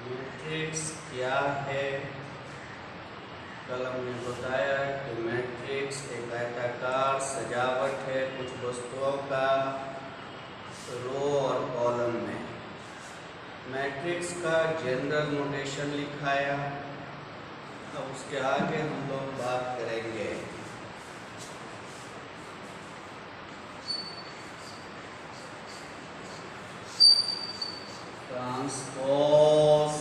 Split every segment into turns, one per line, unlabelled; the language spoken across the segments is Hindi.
मैट्रिक्स क्या है? कल हमने बताया कि मैट्रिक्स एक आयताकार सजावट है कुछ वस्तुओं का रो और कॉलम में। मैट्रिक्स का जनरल नोटेशन लिखाया। अब उसके आगे हम लोग बात करेंगे। Transpose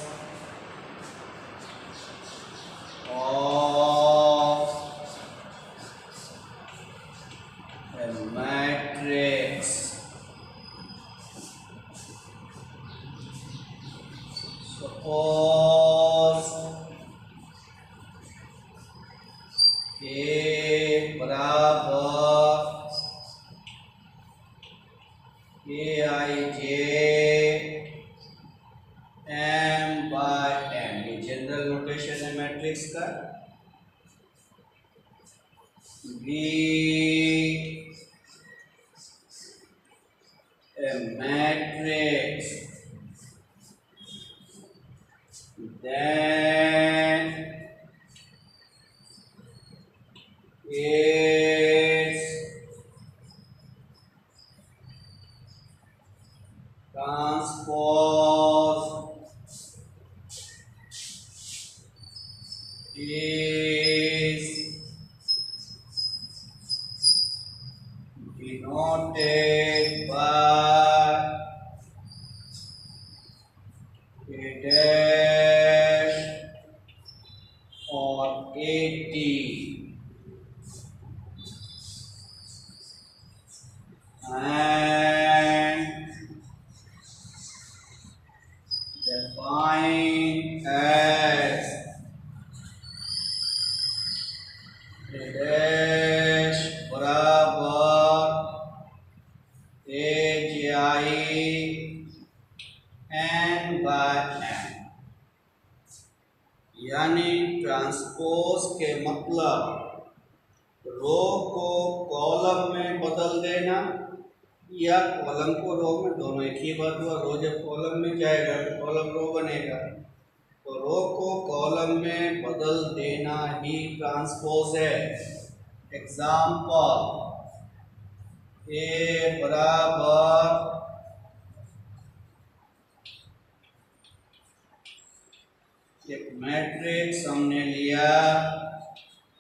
of a matrix. Suppose A बराबर Aij m by m। ये जनरल नोटेशन है मैट्रिक्स का। B a matrix, then its transpose is denoted by a dash or at, and defined as a dash बराबर Aj n by m। यानी ट्रांसपोज के मतलब रो को कॉलम में बदल देना या कॉलम को रो में, दोनों एक ही बात हुआ। रो जब कॉलम में जाएगा तो कॉलम रो बनेगा, तो रो को कॉलम में बदल देना ही ट्रांसपोज है। एग्जाम्पल ए बराबर एक मैट्रिक्स हमने लिया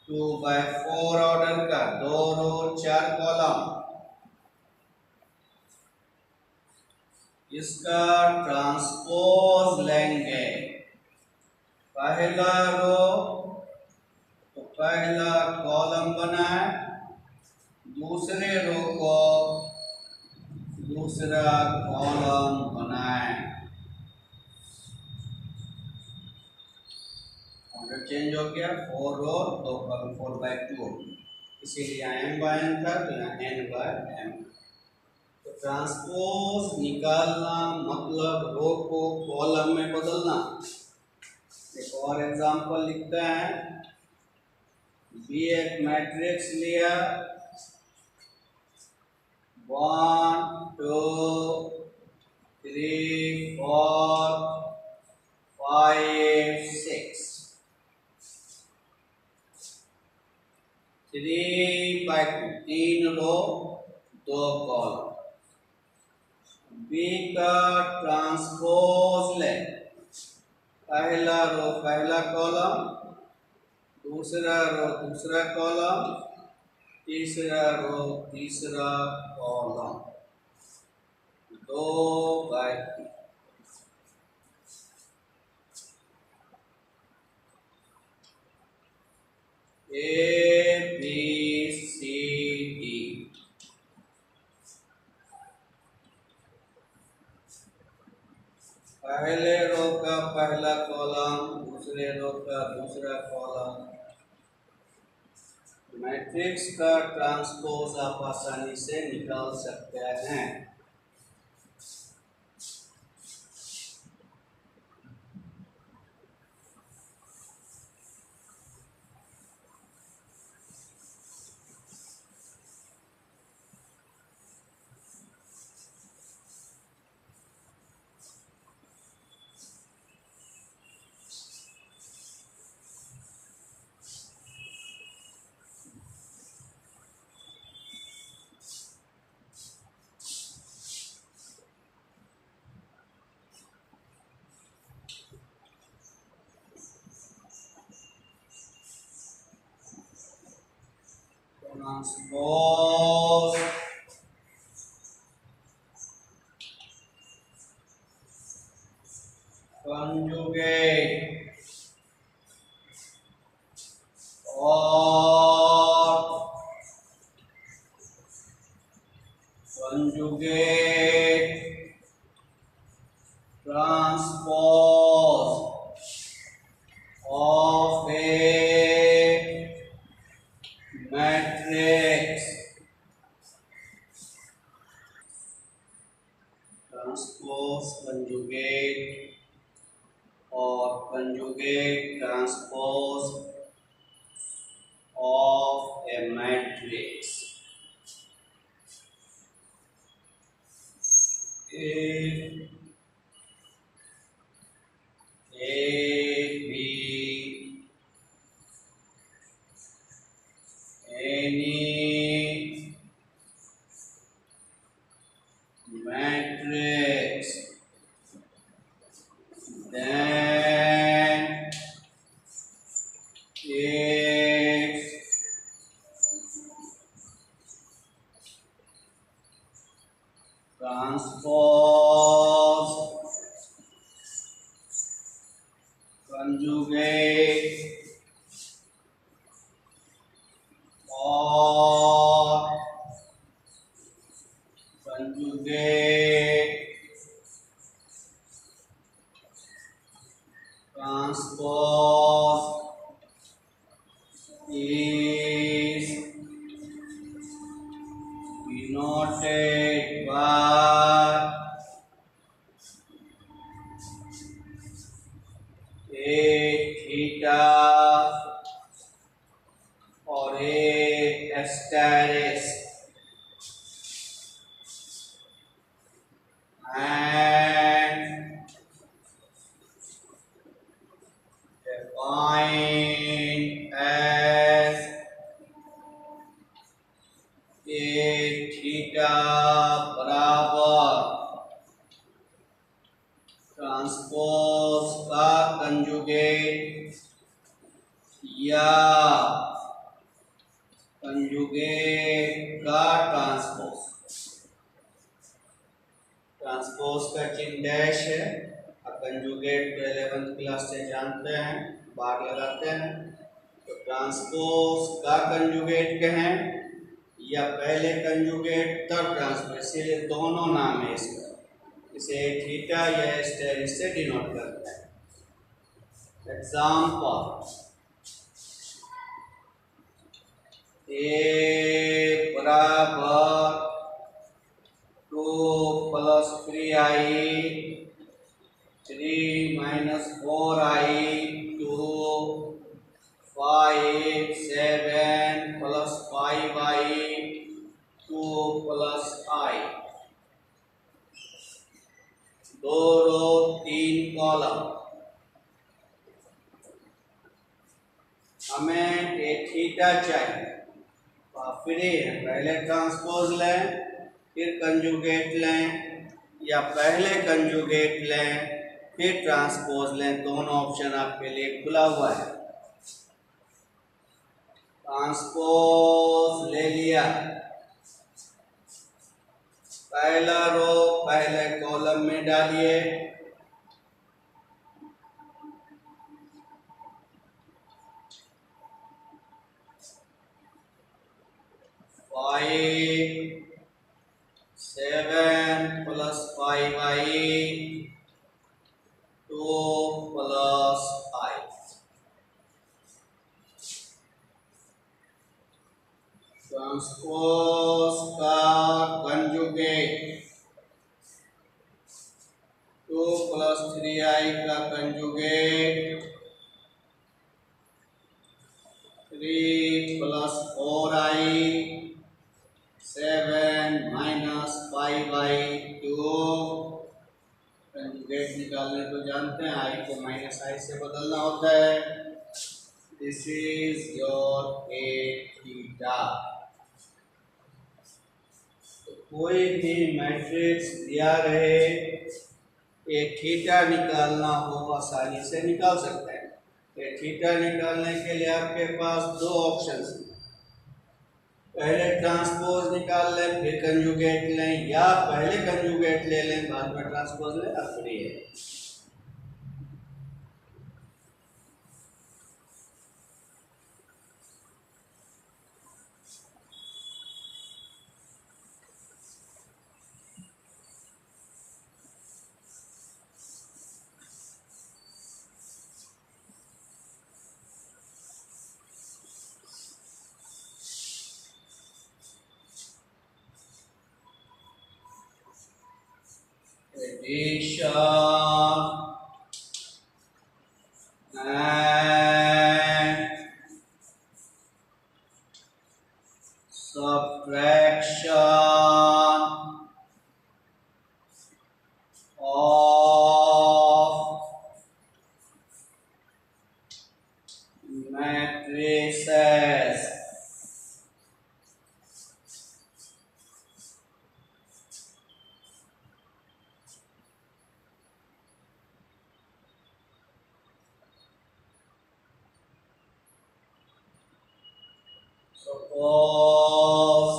2/4 ऑर्डर का, 2 रो 4 कॉलम। इसका ट्रांसपोज लेंगे। पहला रो तो पहला कॉलम बनाए, दूसरे रो को दूसरा कॉलम बनाए। ऑर्डर चेंज हो गया, 4 रो 2 कॉलम, 4/2, इसीलिए यहाँ m by n था तो यहाँ n by m। तो ट्रांसपोज निकालना मतलब रो को कॉलम में बदलना। एक और एग्जांपल लिखते हैं। बी एक मैट्रिक्स लिया 1 2 3 4 5 6, 3/2, 3 रो 2 कॉलम। बी का ट्रांसपोज ले, पहला रो पहला कॉलम, दूसरा रो दूसरा कॉलम, तीसरा रो तीसरा column, 2/3। A B C D, पहले रो का पहला कॉलम, दूसरे रो का दूसरा कॉलम। मैट्रिक्स का ट्रांसपोज आप आसानी से निकाल सकते हैं। ट्रांसपोज कंजुगेट और conjugate transpose of a matrix. Transpose conjugate or conjugate transpose of a matrix. If A, B, any matrix, then its transpose conjugate or conjugate transpose is denoted by a theta or a asterisk and defined as a theta बराबर ट्रांसपोज का कंजुगेट या कंजुगेट का ट्रांसपोज। ट्रांसपोज का चिन्ह डैश है और कंजुगेट तो 11th क्लास से जानते हैं, बार लगाते हैं। तो ट्रांसपोज का कंजुगेट कहें या पहले कंजुगेट तब ट्रांसपोज, इसीलिए दोनों नाम है इसका। इसे थीटा या एस्टेरिस्क से डिनोट करते हैं। एग्जाम्पल ए बराबर 2 + 3i 3 - 4i 2 5 7 + 5i 2 + i 2 row 3 column. हमें ए थीटा चाहिए तो आप फ्री हैं, पहले ट्रांसपोज लें फिर कंजुगेट लें या पहले कंजुगेट लें फिर ट्रांसपोज लें, दोनों ऑप्शन आपके लिए खुला हुआ है। ट्रांसपोज ले लिया, पहला रो पहले कॉलम में डालिए, फाइव 7 + 5i 2 + i। ट्रांसपोज का कंजुगेट 2 + 3i का कंजुगेट 3 + 4i 7 - 5i 2। कंजुगेट निकालने तो जानते हैं, i को -i से बदलना होता है। This is your A theta. कोई भी मैट्रिक्स दिया रहे, ए थीटा निकालना हो आसानी से निकाल सकते हैं। ए थीटा निकालने के लिए आपके पास दो ऑप्शंस हैं। पहले ट्रांसपोज निकाल लें फिर कंजुगेट लें, या पहले कंजुगेट ले लें बाद में ट्रांसपोज लें, आप फ्री है। Addition and subtraction of matrices. Suppose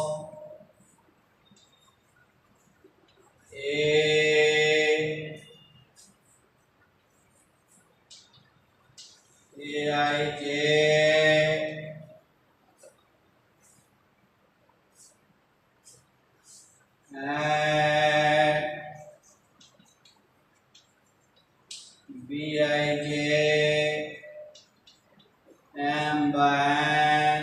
Aij and Bij M by N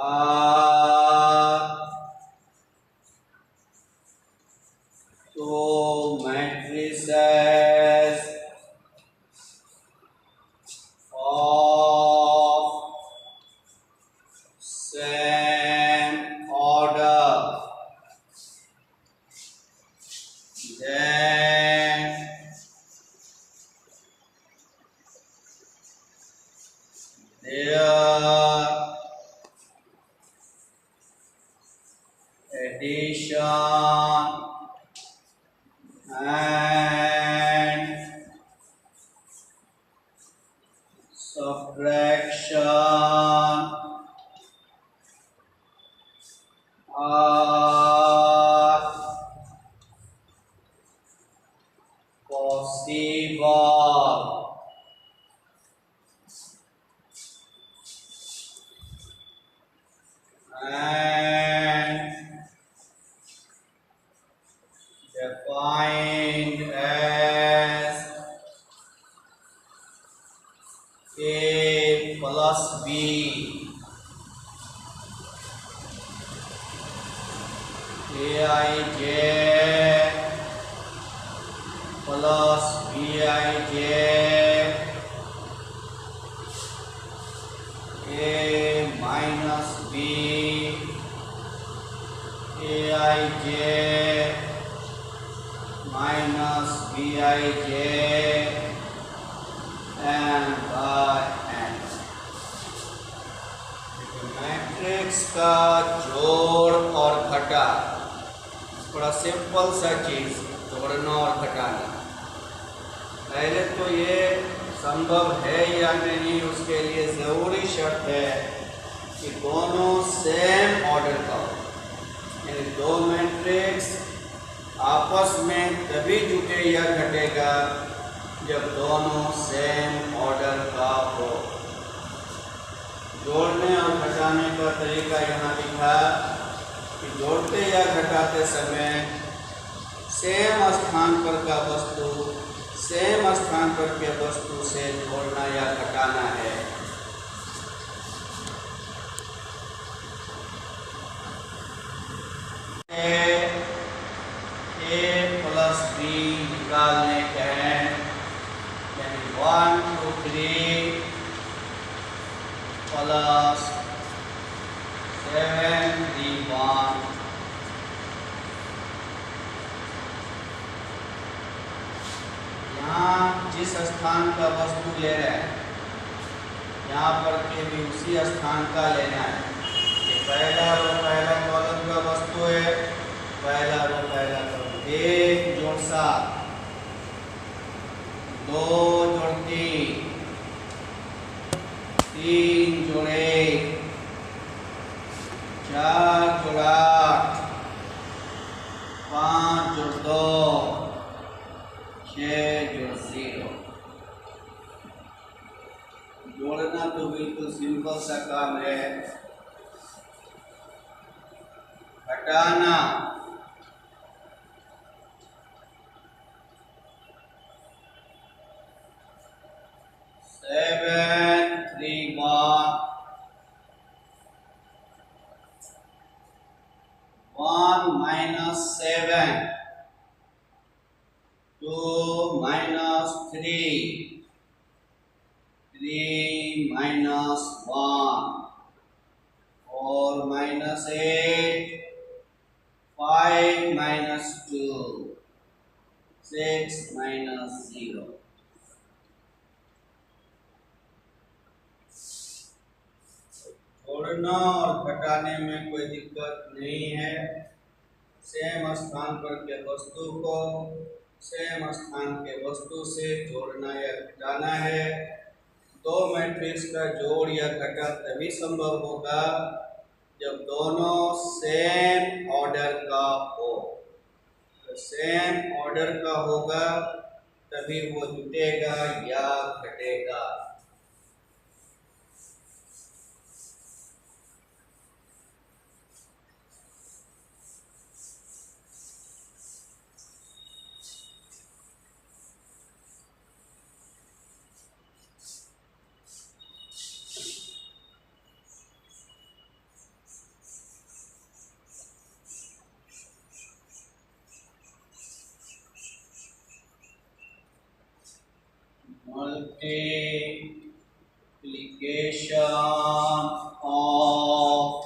are two matrices of same order, then their addition and subtraction are possible. And defined as A plus B Aij plus Bij A minus B Aij minus Bij and by n। Matrix का जोड़ और घटा थोड़ा सिंपल सा चीज, जोड़ना और घटाना। पहले तो ये संभव है या नहीं, उसके लिए जरूरी शर्त है कि दोनों सेम ऑर्डर का हो, यानी दो मैट्रिक्स आपस में तभी जुटे या घटेगा जब दोनों सेम ऑर्डर का हो। जोड़ने और घटाने का तरीका यहाँ लिखा कि जोड़ते या घटाते समय सेम स्थान पर का वस्तु सेम स्थान पर के वस्तु से जोड़ना या घटाना है। A प्लस बी निकालने के हैं, यानी 1 2 3 प्लस 7 3 1। यहाँ जिस स्थान का वस्तु ले रहे हैं यहाँ पर के भी उसी स्थान का लेना है। ये पहला रो पहला कॉलम का वस्तु है, पहला रो पहला कॉलम 1 जोड़ 7 2 जोड़ 3 3 जोड़ 1 4 जोड़ 8, 5 जोड़ 2, 6 जोड़ 0। जोड़ना तो बिल्कुल सिंपल सा काम है। घटाना 7 3 1 minus 7 2 minus 3 3 minus 1 4 minus 8 5 minus 2 6 minus 0। जोड़ना और घटाने में कोई दिक्कत नहीं है। सेम स्थान पर के वस्तु को सेम स्थान के वस्तु से जोड़ना या घटाना है। दो मैट्रिक्स का जोड़ या घटा तभी संभव होगा जब दोनों सेम ऑर्डर का हो। तो सेम ऑर्डर का होगा तभी वो जुटेगा या घटेगा। Multiplication of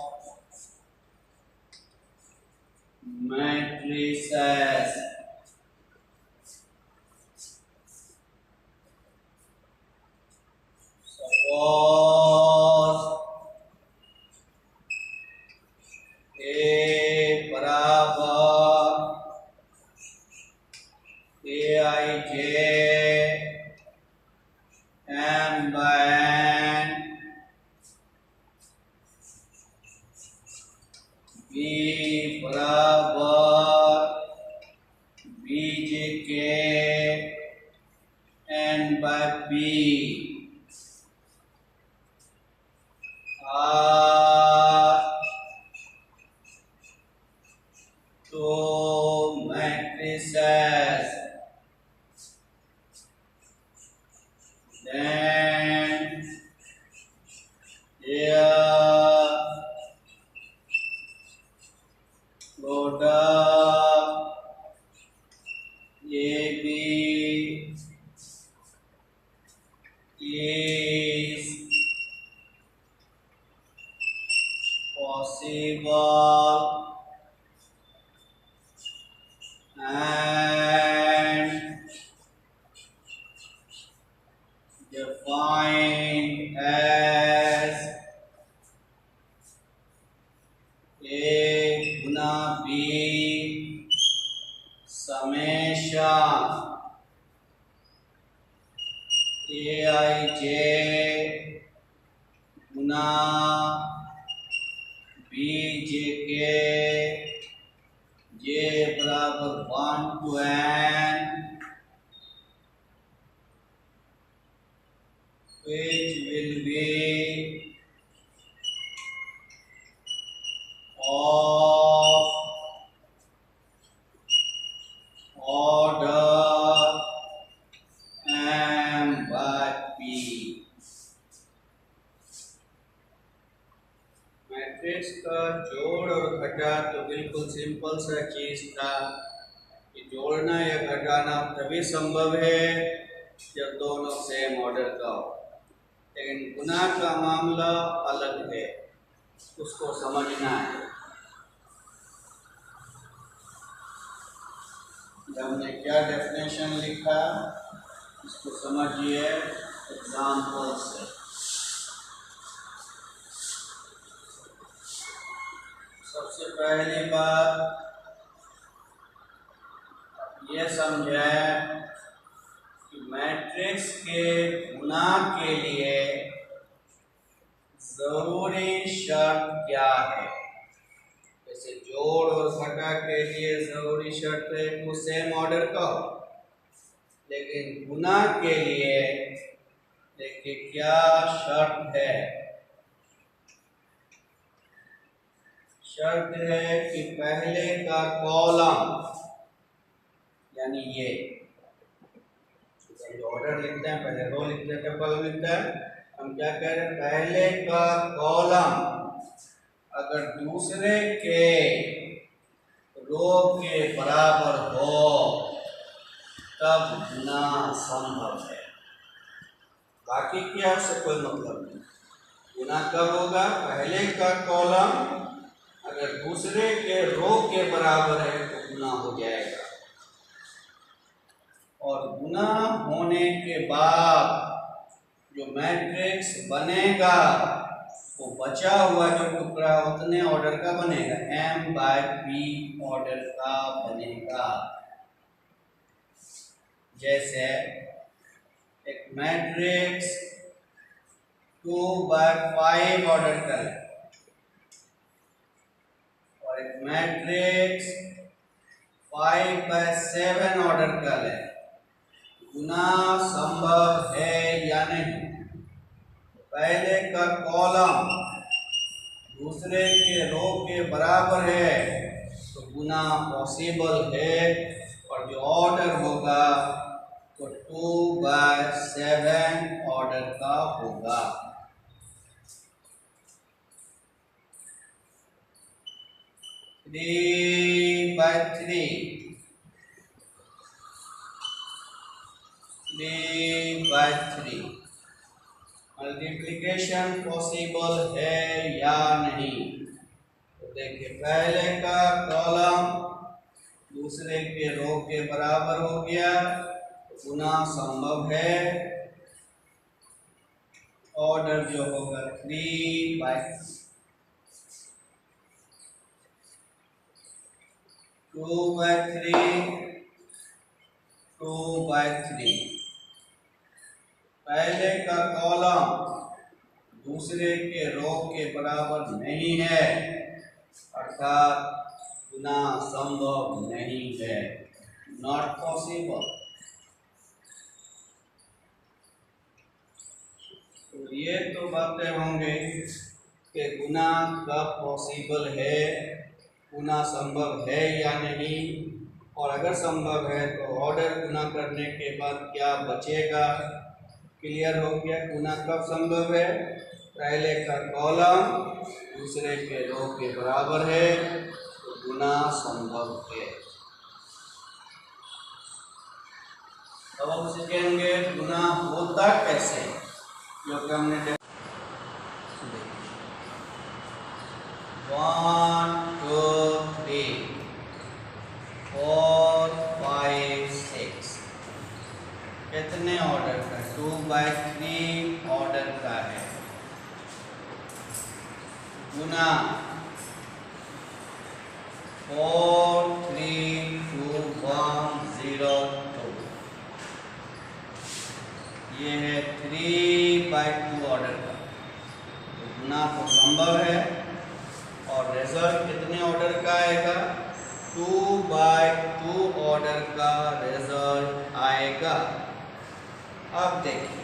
matrices. Suppose A बराबर Aij m by n, B बराबर Bj n by p, तो matrices then their product AB is possible and defined as A Guna B summation Aij Guna Bjk j बराबर 1 to n, which will be of order m by p। Matrix का जोड़ और घटा तो बिल्कुल सिंपल सा चीज था कि जोड़ना या घटाना तभी संभव है जब दोनों सेम ऑर्डर का हो, लेकिन गुना का मामला अलग है, उसको समझना है। हमने क्या डेफिनेशन लिखा इसको समझिए एग्जाम्पल से। सबसे पहली बात ये समझें कि मैट्रिक्स के गुना के लिए जरूरी शर्त क्या है। जैसे जोड़ और घटा के लिए जरूरी शर्त है कि सेम ऑर्डर का हो, लेकिन गुना के लिए देखिए क्या शर्त है। शर्त है कि पहले का कॉलम यानी ये ऑर्डर लिखते हैं, पहले रो लिखते हैं, कॉलम लिखते हैं। हम क्या कह रहे हैं, पहले का कॉलम अगर दूसरे के रो के बराबर हो तब गुना संभव है। बाकी क्या उससे कोई मतलब नहीं। गुना कब होगा, पहले का कॉलम अगर दूसरे के रो के बराबर है तो गुना हो जाएगा। और गुना होने के बाद जो मैट्रिक्स बनेगा वो बचा हुआ जो टुकड़ा उतने ऑर्डर का बनेगा, m/p ऑर्डर का बनेगा। जैसे एक मैट्रिक्स 2/5 ऑर्डर का है और एक मैट्रिक्स 5/7 ऑर्डर का है। गुना संभव है या नहीं? पहले का कॉलम दूसरे के रो के बराबर है तो गुना पॉसिबल है, और जो ऑर्डर होगा तो 2/7 ऑर्डर का होगा। Three by three multiplication possible है या नहीं? तो देखिए पहले का कॉलम दूसरे के रो के बराबर हो गया तो गुना संभव है। ऑर्डर जो होगा 3/3 2/3 2/3। पहले का कॉलम दूसरे के रो के बराबर नहीं है अर्थात गुना संभव नहीं है, नॉट पॉसिबल। तो ये तो बातें होंगे कि गुना कब पॉसिबल है, गुना संभव है या नहीं, और अगर संभव है तो ऑर्डर गुना करने के बाद क्या बचेगा। क्लियर हो गया। गुना कब संभव है, पहले का कॉलम दूसरे के रो के बराबर है तो गुना संभव है। अब हम सीखेंगे गुना होता कैसे, जो कि हमने 1 2 3 4 5 6 कितने ऑर्डर का, 2/3 ऑर्डर का है। गुना 4 3 2 1 0 2, ये है 3/2 ऑर्डर का। तो गुना तो संभव है और रिजल्ट कितने ऑर्डर का आएगा, 2/2 ऑर्डर का रिजल्ट आएगा। अब देखिए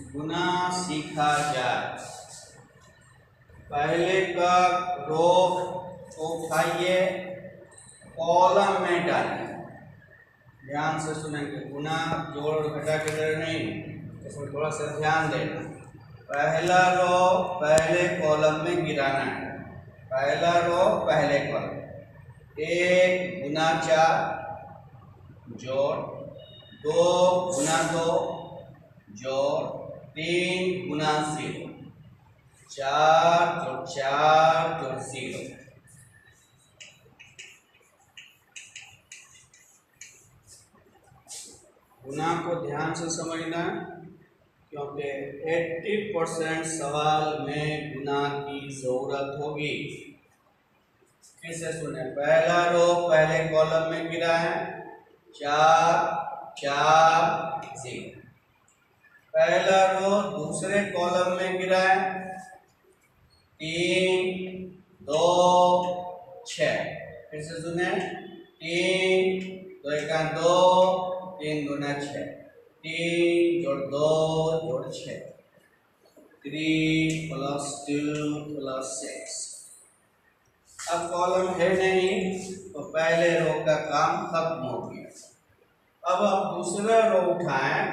गुना सीखा जाए। पहले का रो को उठाइए, कॉलम में डालिए। ध्यान से सुनेंगे, गुना जोड़ और घटा के तरह नहीं, इसमें थोड़ा सा ध्यान देना। पहला रो पहले कॉलम में गिराना है, पहला रो पहले कॉलम, 1 गुना 4 जोड़, 2 गुना 2 जोड़, 3 गुना 0, 4 जोड़ 4 जोड़ 0। गुना को ध्यान से समझना क्योंकि 80% सवाल में गुना की जरूरत होगी। कैसे सुने, पहला रो पहले कॉलम में गिरा है 4 4 0। पहला रो दूसरे कॉलम में गिरा है 3 2 6। फिर से सुने 3 2 1 2 3 2 6 3 जोड़ 2 जोड़ 6 3 + 2 + 6। अब कॉलम है नहीं तो पहले रो का काम खत्म हो गया। अब आप दूसरा रो उठाएं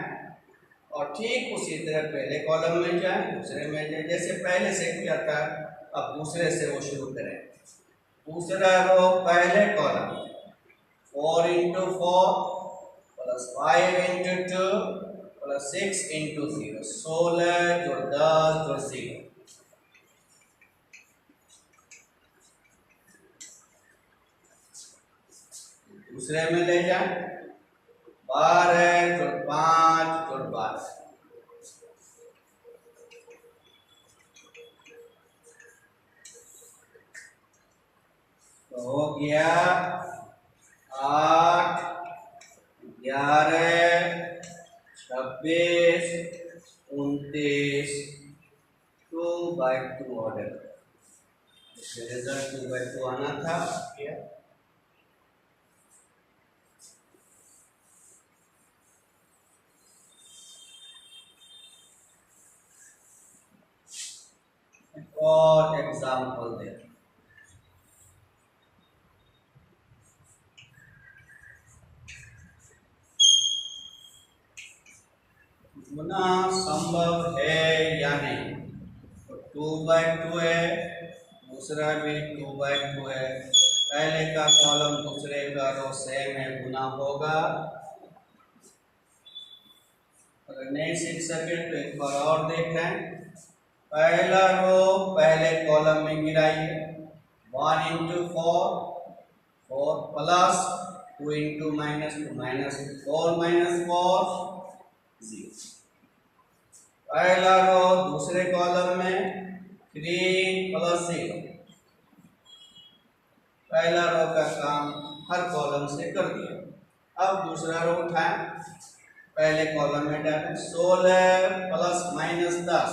और ठीक उसी तरह पहले कॉलम में जाए दूसरे में जाए, जैसे पहले से किया था। अब दूसरे से वो शुरू करें। दूसरा रो पहले कॉलम 4 × 4 + 5 × 2 + 6 × 0 16 जोड़ 10 जोड़ 0। दूसरे में ले जाए 12 जोड़ 5 जोड़ 12। तो हो गया 8 11 26 29 2/2 ऑर्डर। इससे रिजल्ट 2/2 आना था। और एग्जाम्पल देखें। गुना संभव है या नहीं? तो 2/2 है, दूसरा भी 2/2 है। पहले का कॉलम दूसरे का रो सेम है, गुना होगा। अगर नहीं सीख सके तो एक बार और देखें। पहला रो पहले कॉलम में गिराइए 1 × 4 4 + 2 × -2 -4 -4 0। पहला रो दूसरे कॉलम में 3 + 0। पहला रो का काम हर कॉलम से कर दिया। अब दूसरा रो उठाएं, पहले कॉलम में डालें 16 ± 10।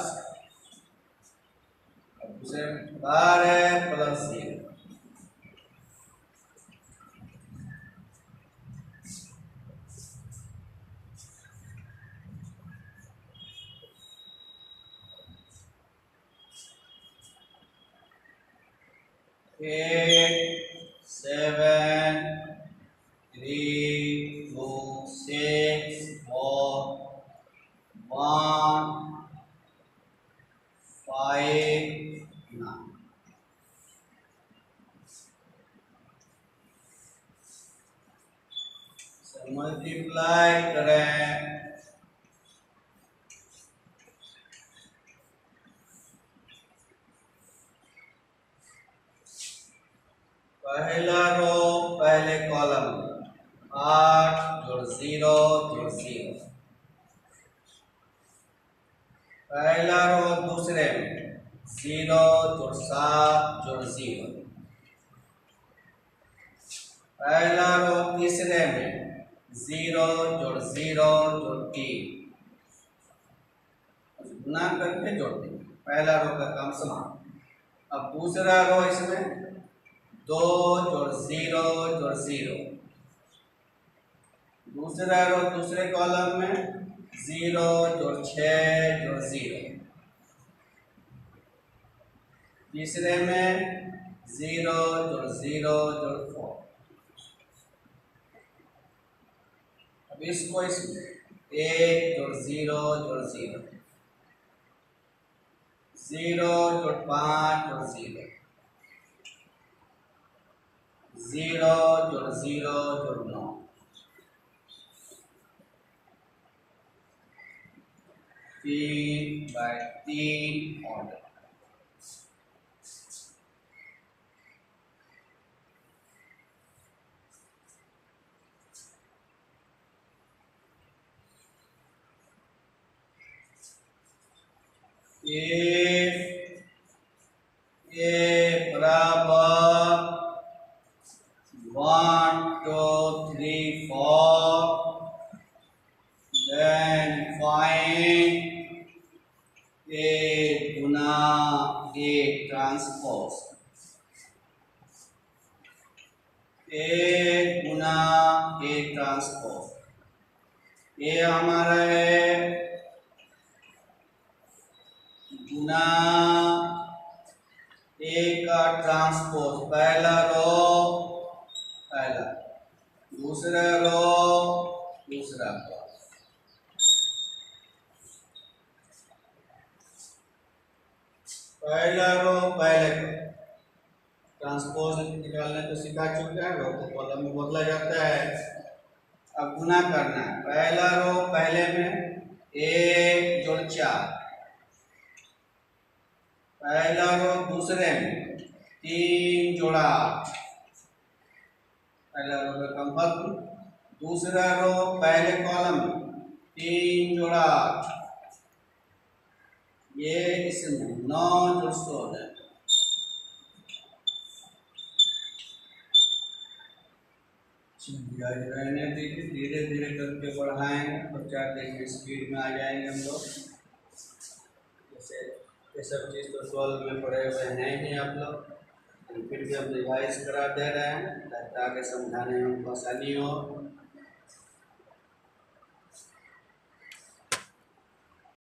दूसरे 12 + 0। Eight, 7, 3, 2, 6, 4, 1, 5, 9। मल्टीप्लाई करें पहला रो पहले कॉलम 8 जोड़ 0 जोड़ 0। पहला रो दूसरे में 0 जोड़ 7 जोड़ 0। पहला रो तीसरे में 0 जोड़ 0 जोड़ 3। गुना करके जोड़ देंगे। पहला रो का काम समाप्त। अब दूसरा रो इसमें 2 जोड़ 0 जोड़ 0। दूसरा रो दूसरे कॉलम में 0 जोड़ 6 जोड़ 0। तीसरे में 0 जोड़ 0 जोड़ 4। अब इसको इसमें 1 जोड़ 0 जोड़ 0 0 जोड़ 5 जोड़ 0 0 जोड़ 0 जोड़ 9। 3/3 ऑर्डर। ए बराबर 1 2 3 4 गुना A transpose, A Guna A transpose, ये हमारा है गुना ए का ट्रांसपोज, पहला रो पहला, दूसरा रो दूसरा रो, पहला रो पहले ट्रांसपोज निकालने को सिखा चुके हैं, रो को कॉलम में बदला जाता है। अब गुना करना है, पहला रो पहले में 1 जोड़ 4, पहला रो दूसरे में 3 जोड़ा 8, पहला रो का कम, दूसरा रो पहले कॉलम में 3 जोड़ा 8, ये इसमें 9 जोड़ 16, रहने दीजिए, धीरे धीरे करके बढ़ाएंगे, बच्चा देखिए स्पीड में आ जाएंगे हम लोग। जैसे ये सब चीज़ तो सॉल्व में पढ़े हुए हैं ही आप लोग, फिर भी हम रिवाइज करा दे रहे हैं ताकि आगे समझाने में हमको आसानी हो।